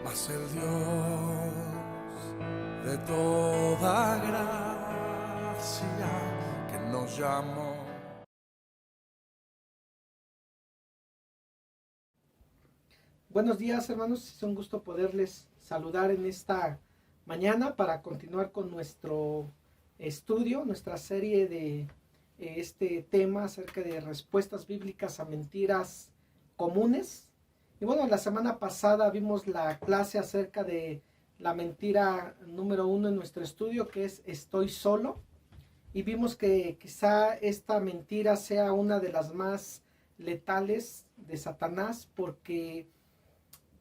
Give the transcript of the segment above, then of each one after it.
Mas el Dios de toda gracia que nos llamó. Buenos días, hermanos, es un gusto poderles saludar en esta mañana para continuar con nuestro estudio, nuestra serie de este tema acerca de respuestas bíblicas a mentiras comunes. Y bueno, la semana pasada vimos la clase acerca de la mentira número 1 en nuestro estudio, que es estoy solo. Y vimos que quizá esta mentira sea una de las más letales de Satanás, porque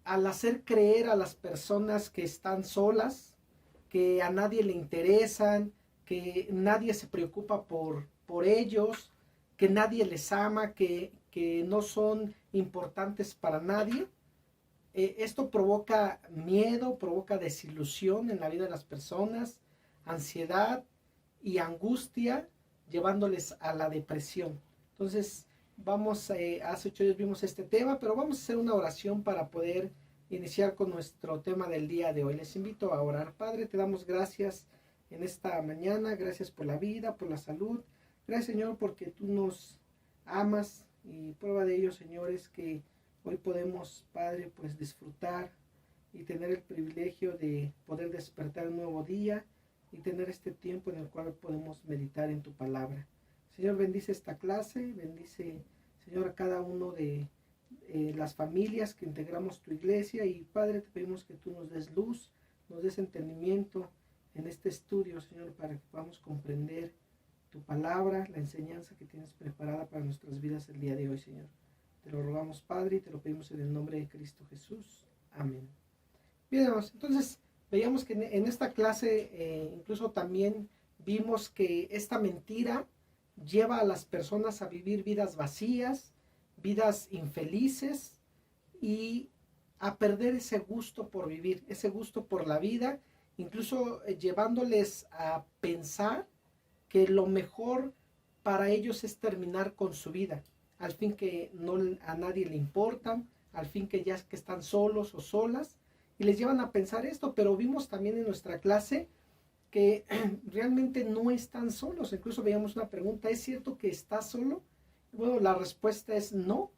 al hacer creer a las personas que están solas, que a nadie le interesan, que nadie se preocupa por ellos, que nadie les ama, que no son importantes para nadie. Esto provoca miedo, provoca desilusión en la vida de las personas, ansiedad y angustia, llevándoles a la depresión. Entonces, hace 8 días vimos este tema, pero vamos a hacer una oración para poder iniciar con nuestro tema del día de hoy. Les invito a orar. Padre, te damos gracias en esta mañana, gracias por la vida, por la salud. Gracias, Señor, porque tú nos amas, y prueba de ello, Señor, es que hoy podemos, Padre, pues disfrutar y tener el privilegio de poder despertar un nuevo día y tener este tiempo en el cual podemos meditar en tu palabra. Señor, bendice esta clase, bendice, Señor, a cada uno de las familias que integramos tu iglesia, y Padre, te pedimos que tú nos des luz, nos des entendimiento en este estudio, Señor, para que podamos comprender tu palabra, la enseñanza que tienes preparada para nuestras vidas el día de hoy, Señor. Te lo rogamos, Padre, y te lo pedimos en el nombre de Cristo Jesús. Amén. Bien, hermanos, entonces veíamos que en esta clase incluso también vimos que esta mentira lleva a las personas a vivir vidas vacías, vidas infelices, y a perder ese gusto por vivir, ese gusto por la vida, incluso llevándoles a pensar que lo mejor para ellos es terminar con su vida, al fin que no a nadie le importan, al fin que ya que están solos o solas, y les llevan a pensar esto. Pero vimos también en nuestra clase que realmente no están solos. Incluso veíamos una pregunta: ¿es cierto que estás solo? Bueno, la respuesta es no.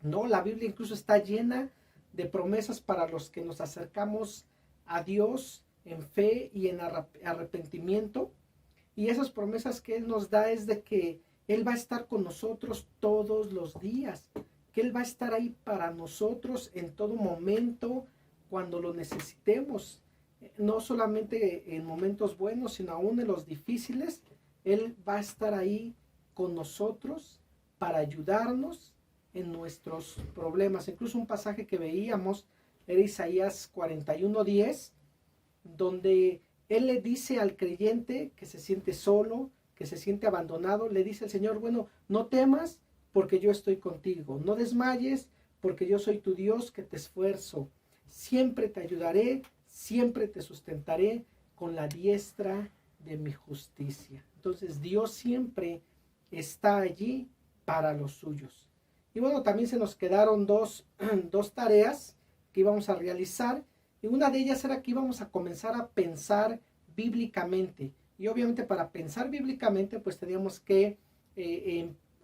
No, la Biblia incluso está llena de promesas para los que nos acercamos a Dios en fe y en arrepentimiento. Y esas promesas que Él nos da es de que Él va a estar con nosotros todos los días, que Él va a estar ahí para nosotros en todo momento, cuando lo necesitemos. No solamente en momentos buenos, sino aún en los difíciles. Él va a estar ahí con nosotros para ayudarnos en nuestros problemas. Incluso un pasaje que veíamos era Isaías 41:10, donde él le dice al creyente que se siente solo, que se siente abandonado, le dice el Señor: bueno, no temas porque yo estoy contigo, no desmayes porque yo soy tu Dios que te esfuerzo, siempre te ayudaré, siempre te sustentaré con la diestra de mi justicia. Entonces Dios siempre está allí para los suyos. Y bueno, también se nos quedaron dos tareas que íbamos a realizar. Y una de ellas era que íbamos a comenzar a pensar bíblicamente. Y obviamente para pensar bíblicamente pues teníamos que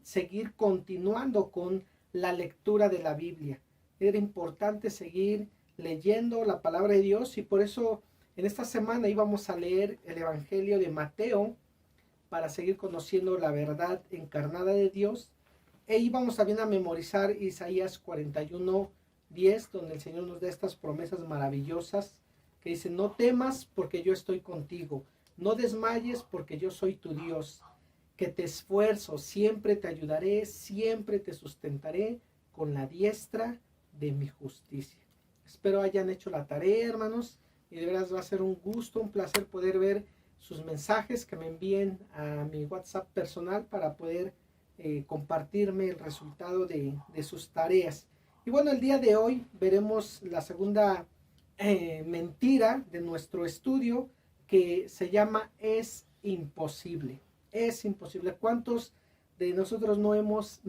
seguir continuando con la lectura de la Biblia. Era importante seguir leyendo la palabra de Dios, y por eso en esta semana íbamos a leer el Evangelio de Mateo para seguir conociendo la verdad encarnada de Dios. E íbamos también a memorizar Isaías 41:10, donde el Señor nos da estas promesas maravillosas que dicen: no temas porque yo estoy contigo, no desmayes porque yo soy tu Dios, que te esfuerzo, siempre te ayudaré, siempre te sustentaré con la diestra de mi justicia. Espero hayan hecho la tarea, hermanos, y de veras va a ser un gusto, un placer poder ver sus mensajes que me envíen a mi WhatsApp personal para poder compartirme el resultado de sus tareas. Y bueno, el día de hoy veremos la segunda mentira de nuestro estudio, que se llama es imposible. Es imposible. ¿Cuántos de nosotros no hemos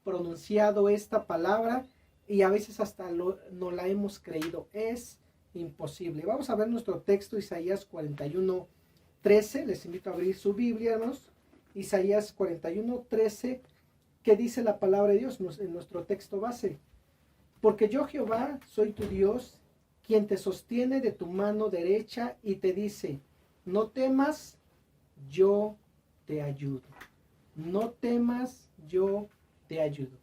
pronunciado esta palabra y a veces hasta no la hemos creído. Es imposible. Vamos a ver nuestro texto, Isaías 41:13. Les invito a abrir su Biblia, hermanos. Isaías 41:13, que dice la palabra de Dios en nuestro texto base. Porque yo, Jehová, soy tu Dios, quien te sostiene de tu mano derecha y te dice, no temas, yo te ayudo. No temas, yo te ayudo.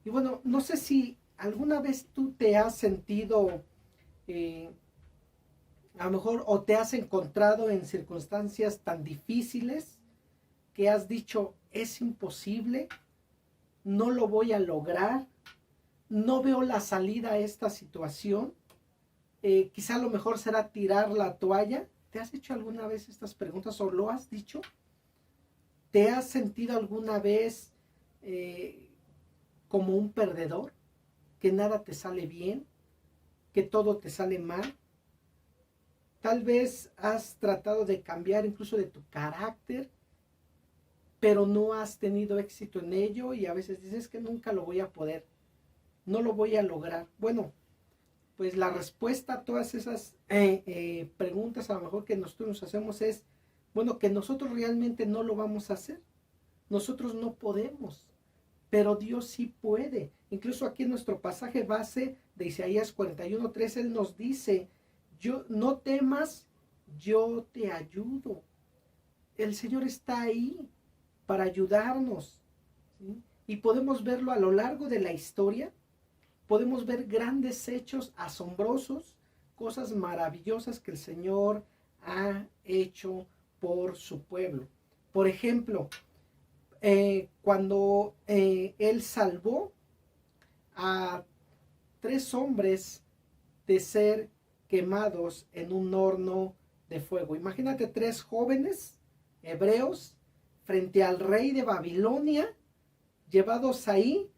Y bueno, no sé si alguna vez tú te has sentido, a lo mejor, o te has encontrado en circunstancias tan difíciles que has dicho, es imposible, no lo voy a lograr, no veo la salida a esta situación, quizá lo mejor será tirar la toalla. ¿Te has hecho alguna vez estas preguntas o lo has dicho? ¿Te has sentido alguna vez como un perdedor? Que nada te sale bien, que todo te sale mal. Tal vez has tratado de cambiar incluso de tu carácter, pero no has tenido éxito en ello y a veces dices que nunca lo voy a poder, no lo voy a lograr. Bueno, pues la respuesta a todas esas preguntas a lo mejor que nosotros nos hacemos es, bueno, que nosotros realmente no lo vamos a hacer. Nosotros no podemos, pero Dios sí puede. Incluso aquí en nuestro pasaje base de Isaías 41:13, Él nos dice, no temas, yo te ayudo. El Señor está ahí para ayudarnos, ¿sí? Y podemos verlo a lo largo de la historia. Podemos ver grandes hechos asombrosos, cosas maravillosas que el Señor ha hecho por su pueblo. Por ejemplo, cuando Él salvó a 3 hombres de ser quemados en un horno de fuego. Imagínate 3 jóvenes hebreos frente al rey de Babilonia, llevados ahí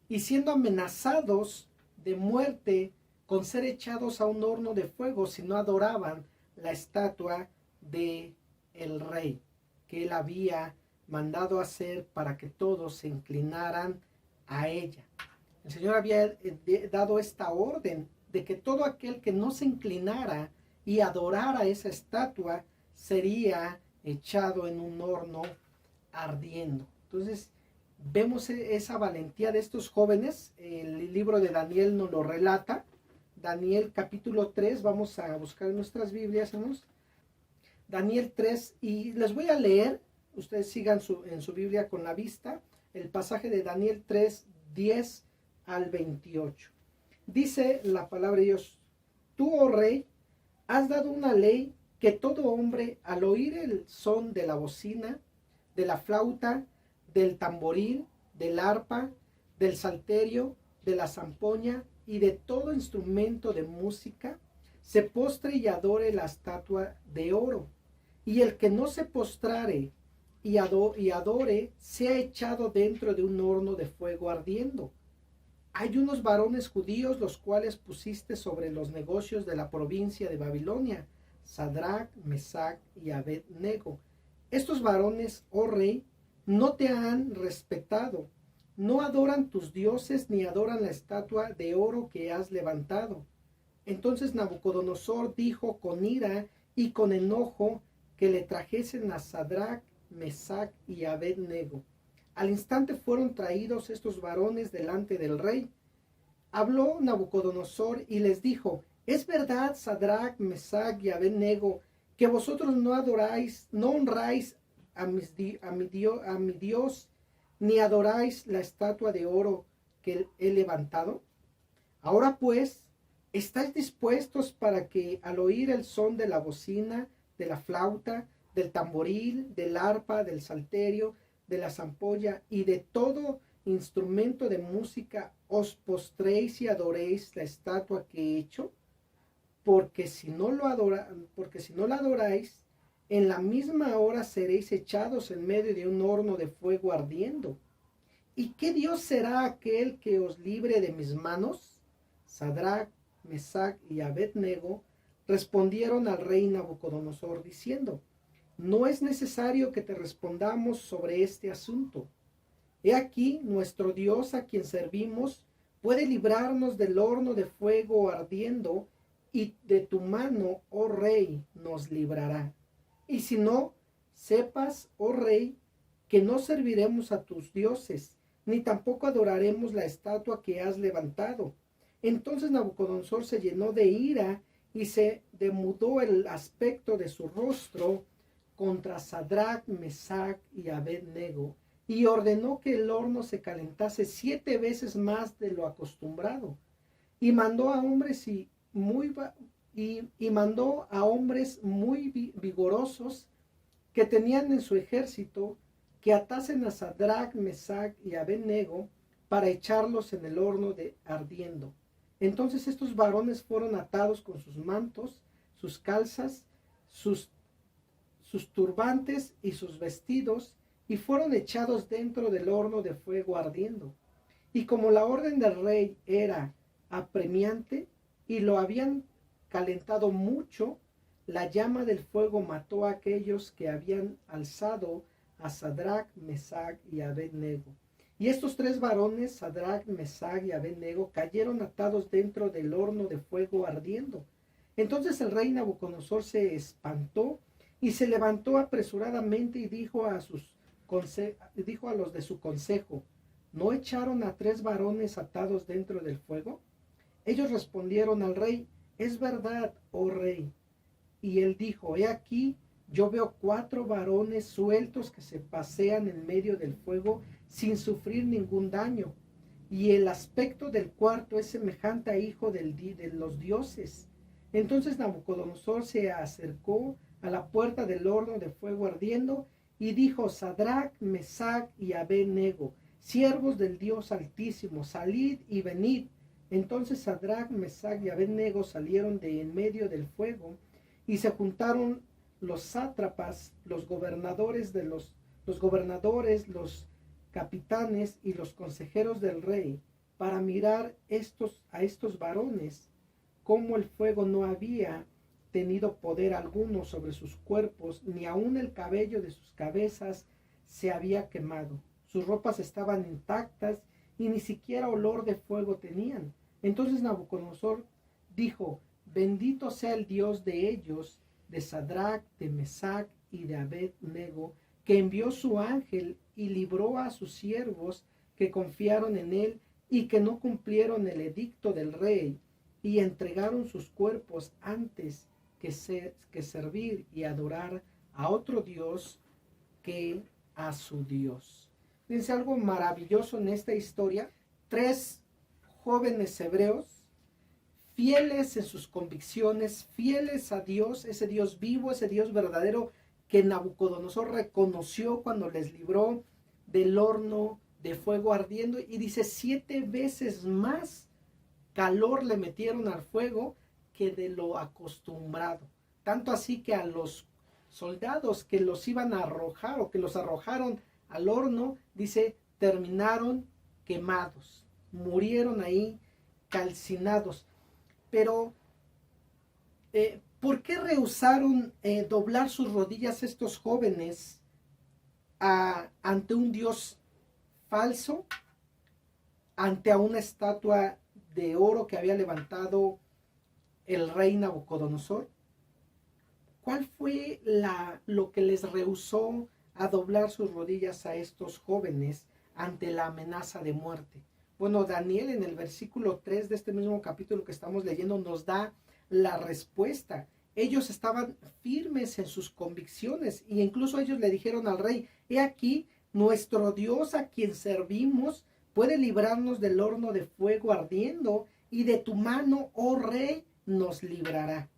y siendo amenazados de muerte con ser echados a un horno de fuego si no adoraban la estatua de el rey que él había mandado hacer para que todos se inclinaran a ella. El Señor había dado esta orden de que todo aquel que no se inclinara y adorara esa estatua sería echado en un horno ardiendo. Entonces, vemos esa valentía de estos jóvenes. El libro de Daniel nos lo relata. Daniel capítulo 3, vamos a buscar en nuestras Biblias, hermanos. Daniel 3, y les voy a leer, ustedes sigan en su Biblia con la vista, el pasaje de Daniel 3, 10 al 28. Dice la palabra de Dios, tú, oh rey, has dado una ley que todo hombre, al oír el son de la bocina, de la flauta, del tamboril, del arpa, del salterio, de la zampoña y de todo instrumento de música, se postre y adore la estatua de oro. Y el que no se postrare y adore, sea echado dentro de un horno de fuego ardiendo. Hay unos varones judíos los cuales pusiste sobre los negocios de la provincia de Babilonia, Sadrach, Mesach y Abed-nego. Estos varones, oh rey, no te han respetado, no adoran tus dioses ni adoran la estatua de oro que has levantado. Entonces Nabucodonosor dijo con ira y con enojo que le trajesen a Sadrach, Mesach y Abed-nego. Al instante fueron traídos estos varones delante del rey. Habló Nabucodonosor y les dijo, ¿es verdad, Sadrach, Mesach y Abed-nego, que vosotros no adoráis, no honráis a mi Dios, ni adoráis la estatua de oro que he levantado? Ahora pues, ¿estáis dispuestos para que al oír el son de la bocina, de la flauta, del tamboril, del arpa, del salterio, de la zampolla y de todo instrumento de música, os postréis y adoréis la estatua que he hecho? Porque si no la adoráis, en la misma hora seréis echados en medio de un horno de fuego ardiendo. ¿Y qué Dios será aquel que os libre de mis manos? Sadrach, Mesach y Abed-nego respondieron al rey Nabucodonosor diciendo, no es necesario que te respondamos sobre este asunto. He aquí nuestro Dios a quien servimos puede librarnos del horno de fuego ardiendo, y de tu mano, oh rey, nos librará. Y si no, sepas, oh rey, que no serviremos a tus dioses, ni tampoco adoraremos la estatua que has levantado. Entonces Nabucodonosor se llenó de ira y se demudó el aspecto de su rostro contra Sadrach, Mesach y Abed-nego, y ordenó que el horno se calentase 7 veces más de lo acostumbrado, y mandó a hombres mandó a hombres muy vigorosos que tenían en su ejército que atasen a Sadrach, Mesach y Abed-nego para echarlos en el horno de ardiendo. Entonces estos varones fueron atados con sus mantos, sus calzas, sus turbantes y sus vestidos, y fueron echados dentro del horno de fuego ardiendo. Y como la orden del rey era apremiante y lo habían calentado mucho, la llama del fuego mató a aquellos que habían alzado a Sadrach, Mesach y Abed-nego. Y estos 3 varones, Sadrach, Mesach y Abed-nego, cayeron atados dentro del horno de fuego ardiendo. Entonces el rey Nabucodonosor se espantó y se levantó apresuradamente y dijo a los de su consejo: ¿no echaron a 3 varones atados dentro del fuego? Ellos respondieron al rey: es verdad, oh rey. Y él dijo: he aquí, yo veo 4 varones sueltos que se pasean en medio del fuego sin sufrir ningún daño. Y el aspecto del cuarto es semejante a hijo de los dioses. Entonces Nabucodonosor se acercó a la puerta del horno de fuego ardiendo y dijo: Sadrach, Mesach y Abed-nego, siervos del Dios Altísimo, salid y venid. Entonces Sadrach, Mesach y Abed-nego salieron de en medio del fuego, y se juntaron los sátrapas, los gobernadores, los capitanes y los consejeros del rey, para mirar a estos varones, cómo el fuego no había tenido poder alguno sobre sus cuerpos, ni aun el cabello de sus cabezas se había quemado. Sus ropas estaban intactas y ni siquiera olor de fuego tenían. Entonces Nabucodonosor dijo: bendito sea el Dios de ellos, de Sadrach, de Mesach y de Abed-nego, que envió su ángel y libró a sus siervos que confiaron en él y que no cumplieron el edicto del rey y entregaron sus cuerpos antes que servir y adorar a otro Dios que a su Dios. Fíjense algo maravilloso en esta historia. 3 jóvenes hebreos, fieles en sus convicciones, fieles a Dios, ese Dios vivo, ese Dios verdadero que Nabucodonosor reconoció cuando les libró del horno de fuego ardiendo, y dice 7 veces más calor le metieron al fuego que de lo acostumbrado. Tanto así que a los soldados que los iban a arrojar o que los arrojaron al horno, dice, terminaron quemados, murieron ahí calcinados. Pero, ¿por qué rehusaron doblar sus rodillas estos jóvenes ante un Dios falso, ante una estatua de oro que había levantado el rey Nabucodonosor? ¿Cuál fue lo que les rehusó a doblar sus rodillas a estos jóvenes ante la amenaza de muerte? Bueno, Daniel en el versículo 3 de este mismo capítulo que estamos leyendo nos da la respuesta. Ellos estaban firmes en sus convicciones e incluso ellos le dijeron al rey: he aquí, nuestro Dios a quien servimos puede librarnos del horno de fuego ardiendo, y de tu mano, oh rey, nos librará.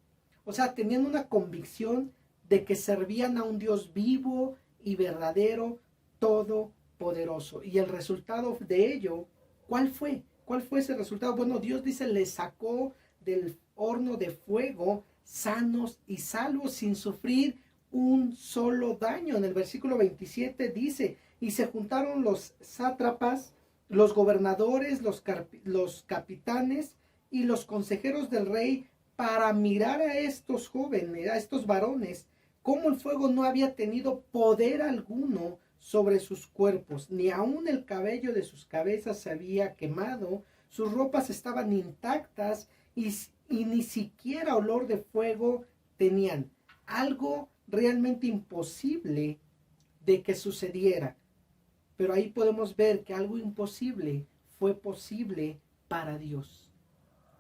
O sea, tenían una convicción de que servían a un Dios vivo y verdadero, todopoderoso. Y el resultado de ello, ¿cuál fue? ¿Cuál fue ese resultado? Bueno, Dios dice, les sacó del horno de fuego sanos y salvos, sin sufrir un solo daño. En el versículo 27 dice: y se juntaron los sátrapas, los gobernadores, los capitanes y los consejeros del rey para mirar a estos jóvenes, a estos varones, cómo el fuego no había tenido poder alguno sobre sus cuerpos, ni aun el cabello de sus cabezas se había quemado. sus ropas estaban intactas y ni siquiera olor de fuego tenían. Algo realmente imposible de que sucediera. Pero ahí podemos ver que algo imposible fue posible para Dios.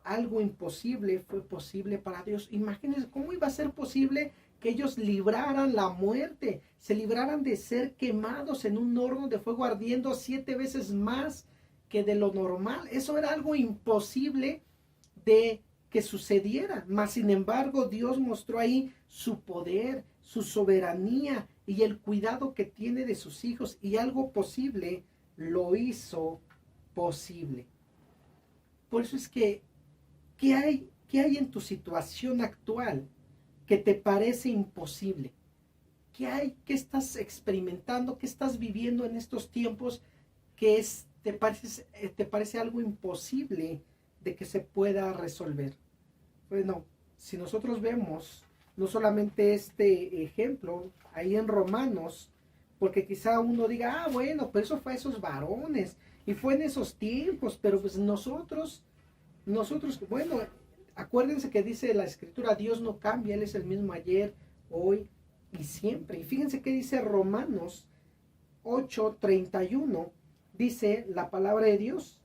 Algo imposible fue posible para Dios. Imagínense cómo iba a ser posible que ellos libraran la muerte, se libraran de ser quemados en un horno de fuego ardiendo 7 veces más que de lo normal. Eso era algo imposible de que sucediera. Mas sin embargo, Dios mostró ahí su poder, su soberanía y el cuidado que tiene de sus hijos, y algo posible lo hizo posible. Por eso es que, ¿qué hay en tu situación actual que te parece imposible? ¿Qué hay? ¿Qué estás experimentando? ¿Qué estás viviendo en estos tiempos que te parece algo imposible de que se pueda resolver? Bueno, si nosotros vemos no solamente este ejemplo ahí en Romanos, porque quizá uno diga, bueno, pero eso fue a esos varones y fue en esos tiempos, pero pues nosotros, bueno, acuérdense que dice la Escritura, Dios no cambia, Él es el mismo ayer, hoy y siempre. Y fíjense que dice Romanos 8:31, dice la palabra de Dios: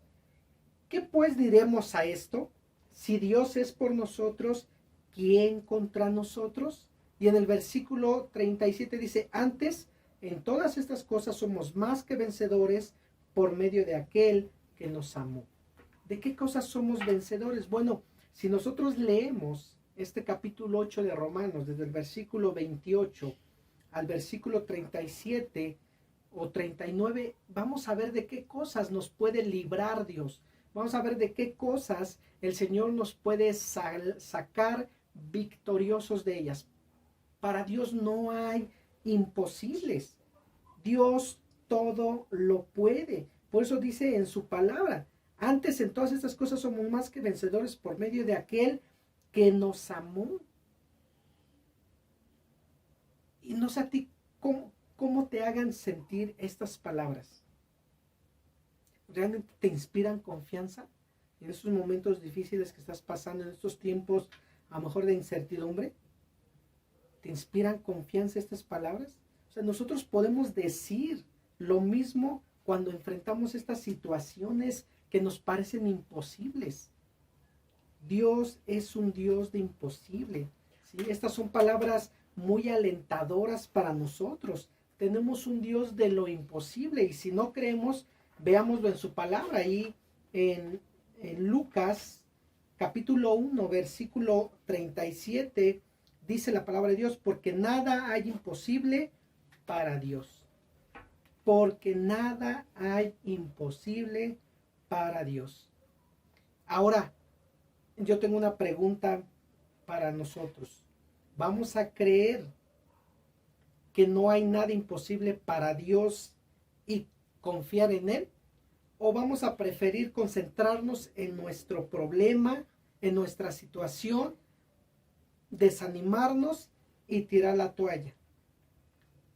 ¿qué pues diremos a esto? Si Dios es por nosotros, ¿quién contra nosotros? Y en el versículo 37 dice, antes, en todas estas cosas somos más que vencedores por medio de aquel que nos amó. ¿De qué cosas somos vencedores? Bueno, si nosotros leemos este capítulo 8 de Romanos, desde el versículo 28 al versículo 37 o 39, vamos a ver de qué cosas nos puede librar Dios. Vamos a ver de qué cosas el Señor nos puede sacar victoriosos de ellas. Para Dios no hay imposibles. Dios todo lo puede. Por eso dice en su palabra, antes en todas estas cosas somos más que vencedores por medio de aquel que nos amó. Y no sé a ti cómo te hagan sentir estas palabras. ¿Realmente te inspiran confianza en estos momentos difíciles que estás pasando, en estos tiempos a lo mejor de incertidumbre? ¿Te inspiran confianza estas palabras? O sea, nosotros podemos decir lo mismo cuando enfrentamos estas situaciones que nos parecen imposibles. Dios es un Dios de imposible, ¿sí? Estas son palabras muy alentadoras para nosotros. Tenemos un Dios de lo imposible, y si no creemos, veámoslo en su palabra. Ahí en Lucas capítulo 1 versículo 37 dice la palabra de Dios: porque nada hay imposible para Dios. Porque nada hay imposible para Dios. Ahora, yo tengo una pregunta para nosotros. ¿Vamos a creer que no hay nada imposible para Dios y confiar en Él? ¿O vamos a preferir concentrarnos en nuestro problema, en nuestra situación, desanimarnos y tirar la toalla?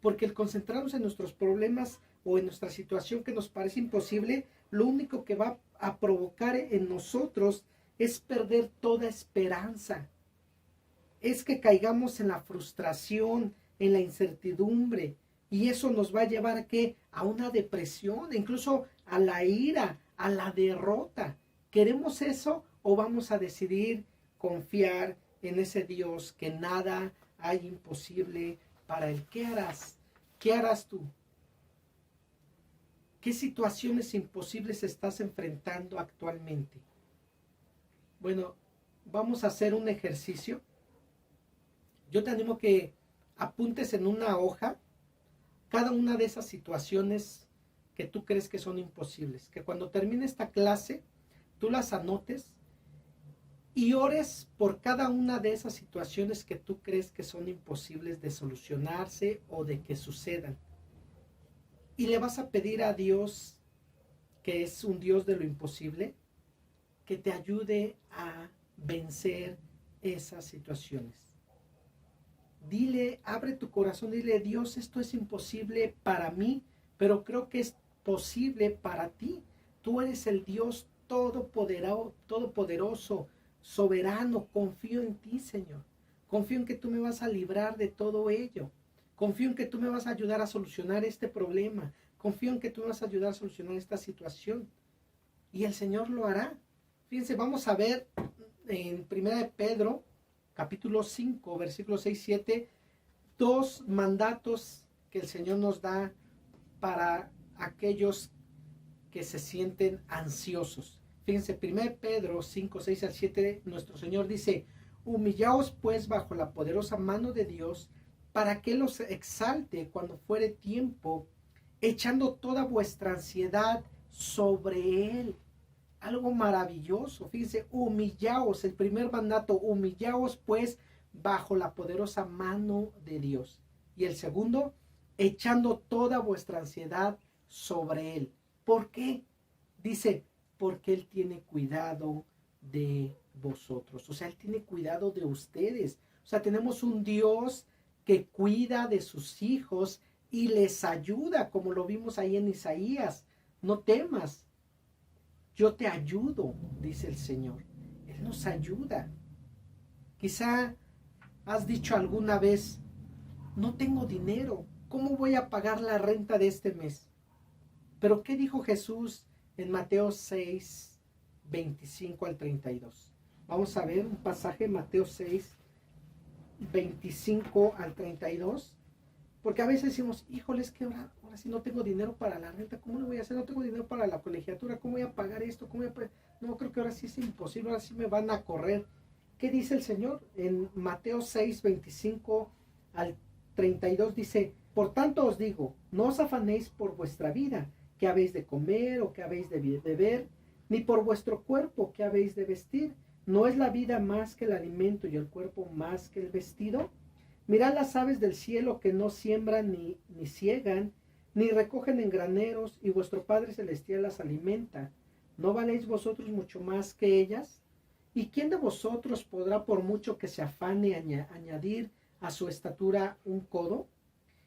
Porque el concentrarnos en nuestros problemas o en nuestra situación que nos parece imposible, lo único que va a provocar en nosotros es perder toda esperanza. Es que caigamos en la frustración, en la incertidumbre, y eso nos va a llevar ¿a qué? A una depresión, incluso a la ira, a la derrota. ¿Queremos eso o vamos a decidir confiar en ese Dios que nada hay imposible para Él? ¿Qué harás? ¿Qué harás tú? ¿Qué situaciones imposibles estás enfrentando actualmente? Bueno, vamos a hacer un ejercicio. Yo te animo que apuntes en una hoja cada una de esas situaciones que tú crees que son imposibles. Que cuando termine esta clase, tú las anotes y ores por cada una de esas situaciones que tú crees que son imposibles de solucionarse o de que sucedan. Y le vas a pedir a Dios, que es un Dios de lo imposible, que te ayude a vencer esas situaciones. Dile, abre tu corazón, dile: Dios, esto es imposible para mí, pero creo que es posible para ti. Tú eres el Dios todopoderoso, soberano, confío en ti, Señor. Confío en que tú me vas a librar de todo ello. Confío en que tú me vas a ayudar a solucionar este problema. Confío en que tú me vas a ayudar a solucionar esta situación. Y el Señor lo hará. Fíjense, vamos a ver en 1 de Pedro, capítulo 5, versículos 6 y 7, dos mandatos que el Señor nos da para aquellos que se sienten ansiosos. Fíjense, 1 Pedro 5, 6 al 7, nuestro Señor dice: humillaos pues bajo la poderosa mano de Dios, para que los exalte cuando fuere tiempo, echando toda vuestra ansiedad sobre Él. Algo maravilloso, fíjense, humillaos, el primer mandato, humillaos pues bajo la poderosa mano de Dios. Y el segundo, echando toda vuestra ansiedad sobre Él. ¿Por qué? Dice, porque Él tiene cuidado de vosotros. O sea, Él tiene cuidado de ustedes. O sea, tenemos un Dios que cuida de sus hijos y les ayuda, como lo vimos ahí en Isaías. No temas, yo te ayudo, dice el Señor. Él nos ayuda. Quizá has dicho alguna vez: no tengo dinero, ¿cómo voy a pagar la renta de este mes? Pero ¿qué dijo Jesús en Mateo 6, 25 al 32? Vamos a ver un pasaje, Mateo 6, 25 al 32. Porque a veces decimos: híjole, es que ahora sí no tengo dinero para la renta, ¿cómo lo voy a hacer? No tengo dinero para la colegiatura, ¿cómo voy a pagar esto? No, creo que ahora sí es imposible, ahora sí me van a correr. ¿Qué dice el Señor? En Mateo 6, 25 al 32 dice: por tanto os digo, no os afanéis por vuestra vida, qué habéis de comer o qué habéis de beber, ni por vuestro cuerpo, qué habéis de vestir. ¿No es la vida más que el alimento y el cuerpo más que el vestido? Mirad las aves del cielo, que no siembran ni ciegan, ni recogen en graneros, y vuestro Padre Celestial las alimenta. ¿No valéis vosotros mucho más que ellas? ¿Y quién de vosotros podrá, por mucho que se afane, añadir a su estatura un codo?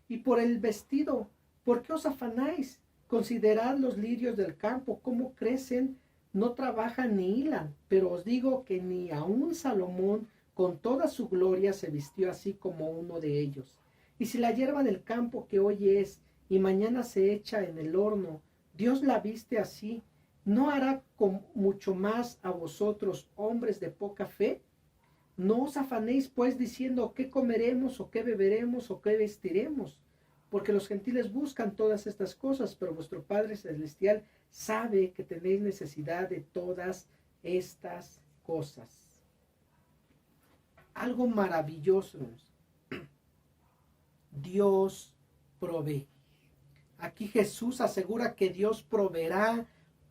Y por el vestido, ¿por qué os afanáis? Considerad los lirios del campo, cómo crecen, no trabajan ni hilan. Pero os digo que ni aun Salomón, con toda su gloria, se vistió así como uno de ellos. Y si la hierba del campo, que hoy es y mañana se echa en el horno, Dios la viste así, ¿no hará con mucho más a vosotros, hombres de poca fe? No os afanéis pues diciendo: ¿qué comeremos, o qué beberemos, o qué vestiremos? Porque los gentiles buscan todas estas cosas, pero vuestro Padre Celestial sabe que tenéis necesidad de todas estas cosas. Algo maravilloso. Dios provee. Aquí Jesús asegura que Dios proveerá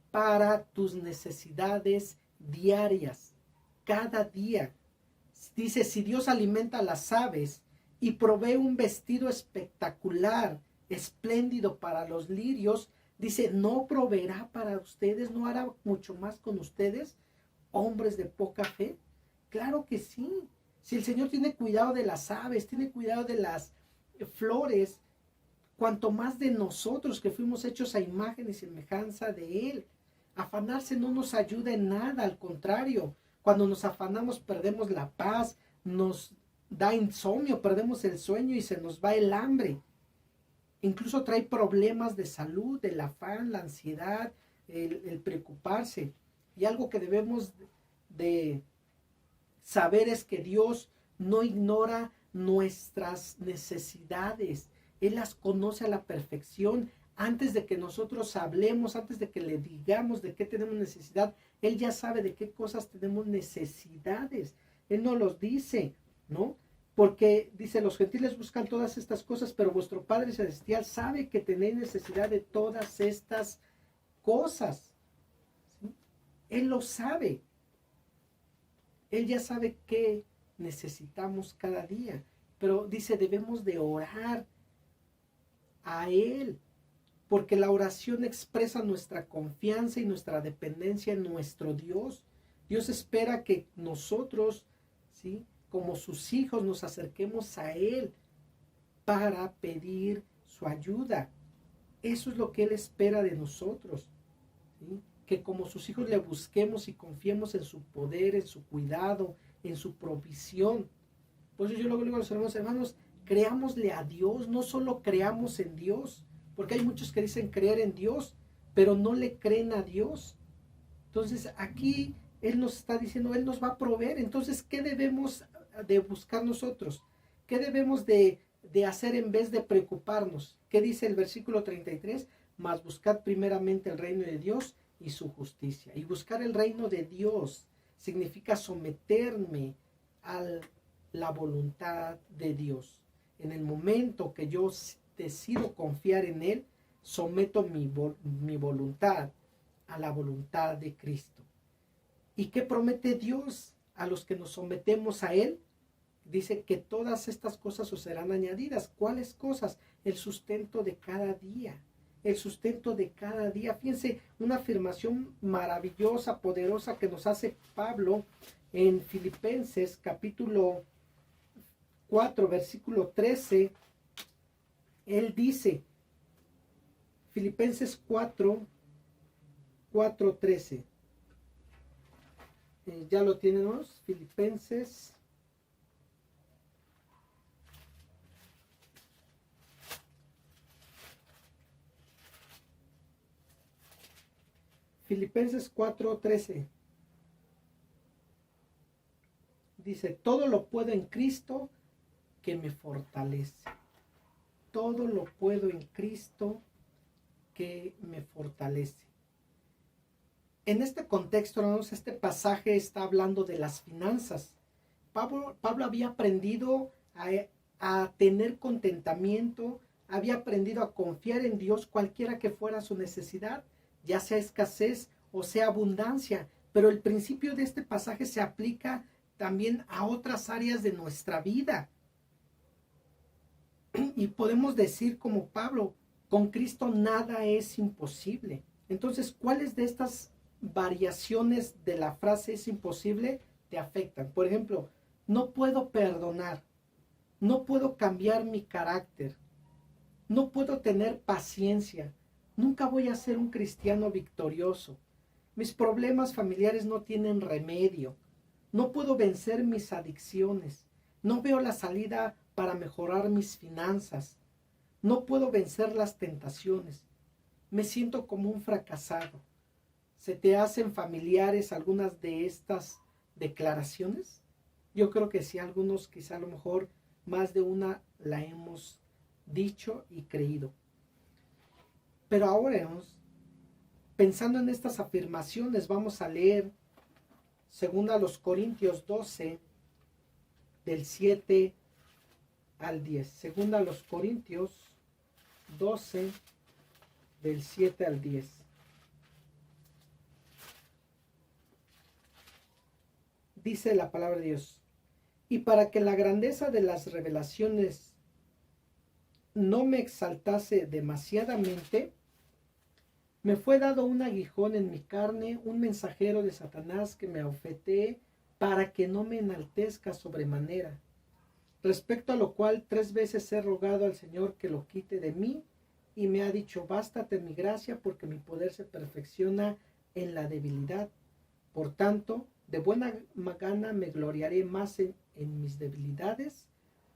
para tus necesidades diarias, cada día. Dice, si Dios alimenta a las aves y provee un vestido espectacular, espléndido para los lirios, dice, ¿no proveerá para ustedes? ¿No hará mucho más con ustedes, hombres de poca fe? Claro que sí. Si el Señor tiene cuidado de las aves, tiene cuidado de las flores, cuanto más de nosotros, que fuimos hechos a imagen y semejanza de Él. Afanarse no nos ayuda en nada, al contrario. Cuando nos afanamos perdemos la paz, nos da insomnio, perdemos el sueño y se nos va el hambre. Incluso trae problemas de salud, el afán, la ansiedad, el preocuparse. Y algo que debemos de saber es que Dios no ignora nuestras necesidades. Él las conoce a la perfección. Antes de que nosotros hablemos, antes de que le digamos de qué tenemos necesidad, Él ya sabe de qué cosas tenemos necesidades. Él nos los dice, ¿no? Porque dice, los gentiles buscan todas estas cosas, pero vuestro Padre Celestial sabe que tenéis necesidad de todas estas cosas. ¿Sí? Él lo sabe. Él ya sabe qué necesitamos cada día. Pero dice, debemos de orar a Él. Porque la oración expresa nuestra confianza y nuestra dependencia en nuestro Dios. Dios espera que nosotros, ¿sí?, como sus hijos, nos acerquemos a Él para pedir su ayuda. Eso es lo que Él espera de nosotros, ¿sí? que como sus hijos le busquemos y confiemos en su poder, en su cuidado, en su provisión. Por eso yo luego digo a los hermanos, creámosle a Dios, no solo creamos en Dios, porque hay muchos que dicen creer en Dios, pero no le creen a Dios. Entonces aquí Él nos está diciendo, Él nos va a proveer. Entonces, ¿qué debemos de buscar nosotros? ¿Qué debemos de hacer en vez de preocuparnos? ¿Qué dice el versículo 33? Mas buscad primeramente el reino de Dios y su justicia. Y buscar el reino de Dios significa someterme a la voluntad de Dios. En el momento que yo decido confiar en Él, someto mi voluntad a la voluntad de Cristo. ¿Y qué promete Dios a los que nos sometemos a Él? Dice que todas estas cosas os serán añadidas. ¿Cuáles cosas? El sustento de cada día. El sustento de cada día. Fíjense, una afirmación maravillosa, poderosa que nos hace Pablo en Filipenses capítulo 4, versículo 13. Él dice, Filipenses 4:13. Ya lo tenemos, Filipenses. Filipenses 4:13. Dice, todo lo puedo en Cristo que me fortalece. Todo lo puedo en Cristo que me fortalece. En este contexto, hermanos, este pasaje está hablando de las finanzas. Pablo había aprendido a tener contentamiento, había aprendido a confiar en Dios cualquiera que fuera su necesidad, ya sea escasez o sea abundancia. Pero el principio de este pasaje se aplica también a otras áreas de nuestra vida. Y podemos decir como Pablo, con Cristo nada es imposible. Entonces, ¿cuáles de estas variaciones de la frase es imposible te afectan? Por ejemplo, no puedo perdonar, no puedo cambiar mi carácter, no puedo tener paciencia, nunca voy a ser un cristiano victorioso, mis problemas familiares no tienen remedio, no puedo vencer mis adicciones, no veo la salida para mejorar mis finanzas, no puedo vencer las tentaciones, me siento como un fracasado. ¿Se te hacen familiares algunas de estas declaraciones? Yo creo que sí, algunos quizá a lo mejor más de una la hemos dicho y creído. Pero ahora, pensando en estas afirmaciones, vamos a leer 2 Corintios 12, del 7 al 10. 2 Corintios 12, del 7 al 10. Dice la palabra de Dios, y para que la grandeza de las revelaciones no me exaltase demasiadamente, me fue dado un aguijón en mi carne, un mensajero de Satanás que me abofetee para que no me enaltezca sobremanera. Respecto a lo cual 3 veces he rogado al Señor que lo quite de mí, y me ha dicho, bástate mi gracia, porque mi poder se perfecciona en la debilidad. Por tanto, de buena gana me gloriaré más en mis debilidades,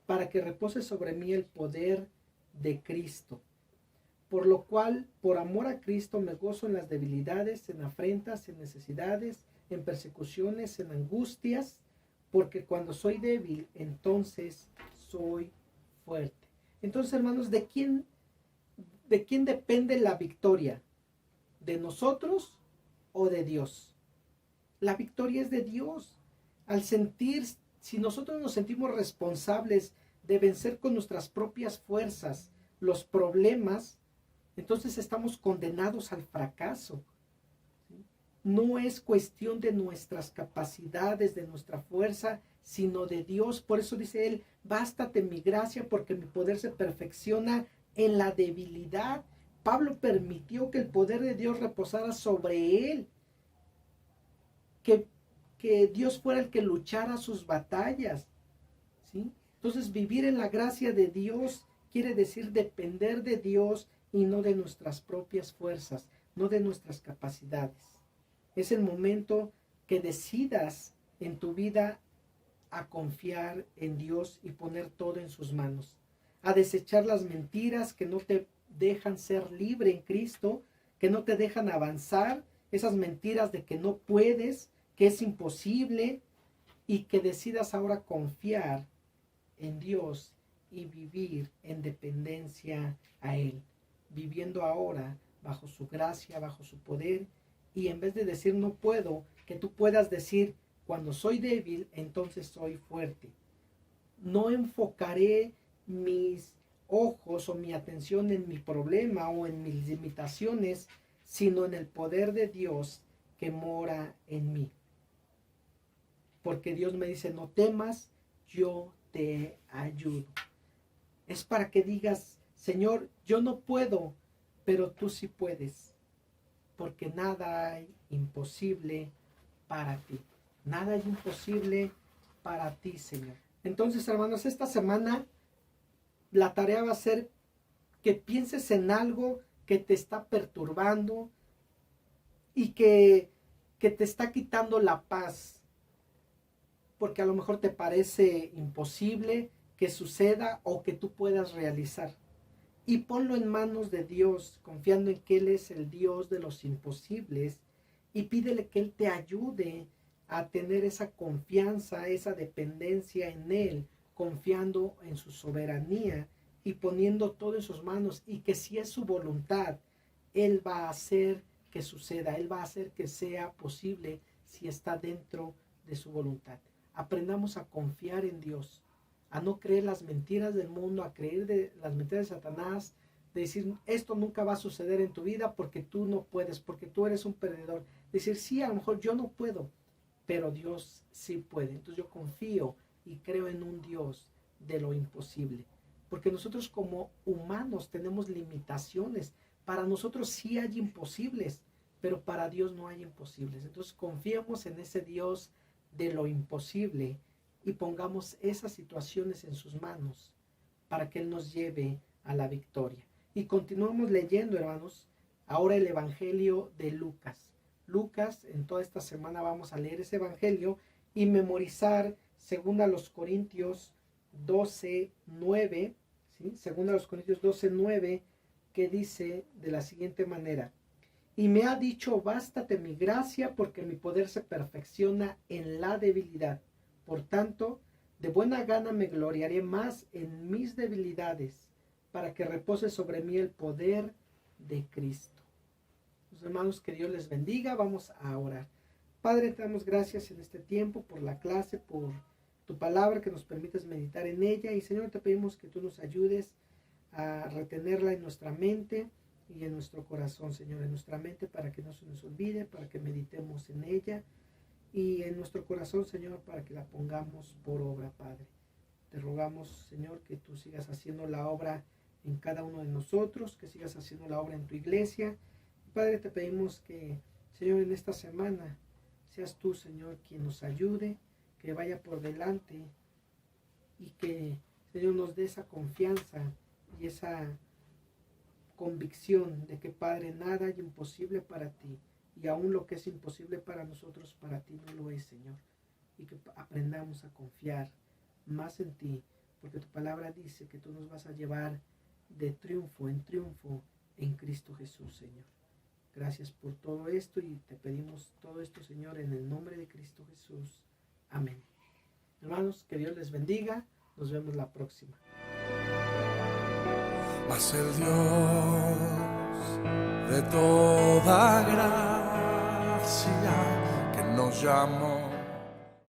para que repose sobre mí el poder de Cristo. Por lo cual, por amor a Cristo, me gozo en las debilidades, en afrentas, en necesidades, en persecuciones, en angustias, porque cuando soy débil, entonces soy fuerte. Entonces, hermanos, ¿de quién depende la victoria? ¿De nosotros o de Dios? La victoria es de Dios. Si nosotros nos sentimos responsables de vencer con nuestras propias fuerzas los problemas, entonces estamos condenados al fracaso. No es cuestión de nuestras capacidades, de nuestra fuerza, sino de Dios. Por eso dice él, bástate mi gracia, porque mi poder se perfecciona en la debilidad. Pablo permitió que el poder de Dios reposara sobre él, que Dios fuera el que luchara sus batallas, ¿sí? Entonces, vivir en la gracia de Dios quiere decir depender de Dios y no de nuestras propias fuerzas, no de nuestras capacidades. Es el momento que decidas en tu vida a confiar en Dios y poner todo en sus manos, a desechar las mentiras que no te dejan ser libre en Cristo, que no te dejan avanzar, esas mentiras de que no puedes, que es imposible, y que decidas ahora confiar en Dios y vivir en dependencia a Él, viviendo ahora bajo su gracia, bajo su poder, y en vez de decir no puedo, que tú puedas decir cuando soy débil, entonces soy fuerte. No enfocaré mis ojos o mi atención en mi problema o en mis limitaciones, sino en el poder de Dios que mora en mí. Porque Dios me dice, no temas, yo te ayudo. Es para que digas, Señor, yo no puedo, pero tú sí puedes. Porque nada hay imposible para ti. Nada hay imposible para ti, Señor. Entonces, hermanos, esta semana la tarea va a ser que pienses en algo que te está perturbando y que te está quitando la paz. Porque a lo mejor te parece imposible que suceda o que tú puedas realizar. Y ponlo en manos de Dios, confiando en que Él es el Dios de los imposibles, y pídele que Él te ayude a tener esa confianza, esa dependencia en Él, confiando en su soberanía y poniendo todo en sus manos, y que si es su voluntad, Él va a hacer que suceda, Él va a hacer que sea posible si está dentro de su voluntad. Aprendamos a confiar en Dios, a no creer las mentiras del mundo, a creer de las mentiras de Satanás, de decir, esto nunca va a suceder en tu vida porque tú no puedes, porque tú eres un perdedor. Decir, sí, a lo mejor yo no puedo, pero Dios sí puede. Entonces yo confío y creo en un Dios de lo imposible. Porque nosotros como humanos tenemos limitaciones. Para nosotros sí hay imposibles, pero para Dios no hay imposibles. Entonces confiemos en ese Dios de lo imposible y pongamos esas situaciones en sus manos para que Él nos lleve a la victoria. Y continuamos leyendo, hermanos, ahora el Evangelio de Lucas. Lucas, en toda esta semana vamos a leer ese Evangelio y memorizar 2 Corintios 12:9, ¿sí? 2 Corintios 12:9, que dice de la siguiente manera: y me ha dicho, bástate mi gracia, porque mi poder se perfecciona en la debilidad. Por tanto, de buena gana me gloriaré más en mis debilidades, para que repose sobre mí el poder de Cristo. Los hermanos, que Dios les bendiga. Vamos a orar. Padre, te damos gracias en este tiempo por la clase, por tu palabra, que nos permites meditar en ella. Y Señor, te pedimos que tú nos ayudes a retenerla en nuestra mente y en nuestro corazón, Señor, en nuestra mente, para que no se nos olvide, para que meditemos en ella, y en nuestro corazón, Señor, para que la pongamos por obra, Padre. Te rogamos, Señor, que tú sigas haciendo la obra en cada uno de nosotros, que sigas haciendo la obra en tu iglesia. Padre, te pedimos que, Señor, en esta semana seas tú, Señor, quien nos ayude, que vaya por delante y que, Señor, nos dé esa confianza y esa convicción de que, Padre, nada es imposible para ti, y aún lo que es imposible para nosotros, para ti no lo es, Señor. Y que aprendamos a confiar más en ti, porque tu palabra dice que tú nos vas a llevar de triunfo en Cristo Jesús, Señor. Gracias por todo esto, y te pedimos todo esto, Señor, en el nombre de Cristo Jesús. Amén. Hermanos, que Dios les bendiga. Nos vemos la próxima. Mas el Dios de toda gracia, que nos llamó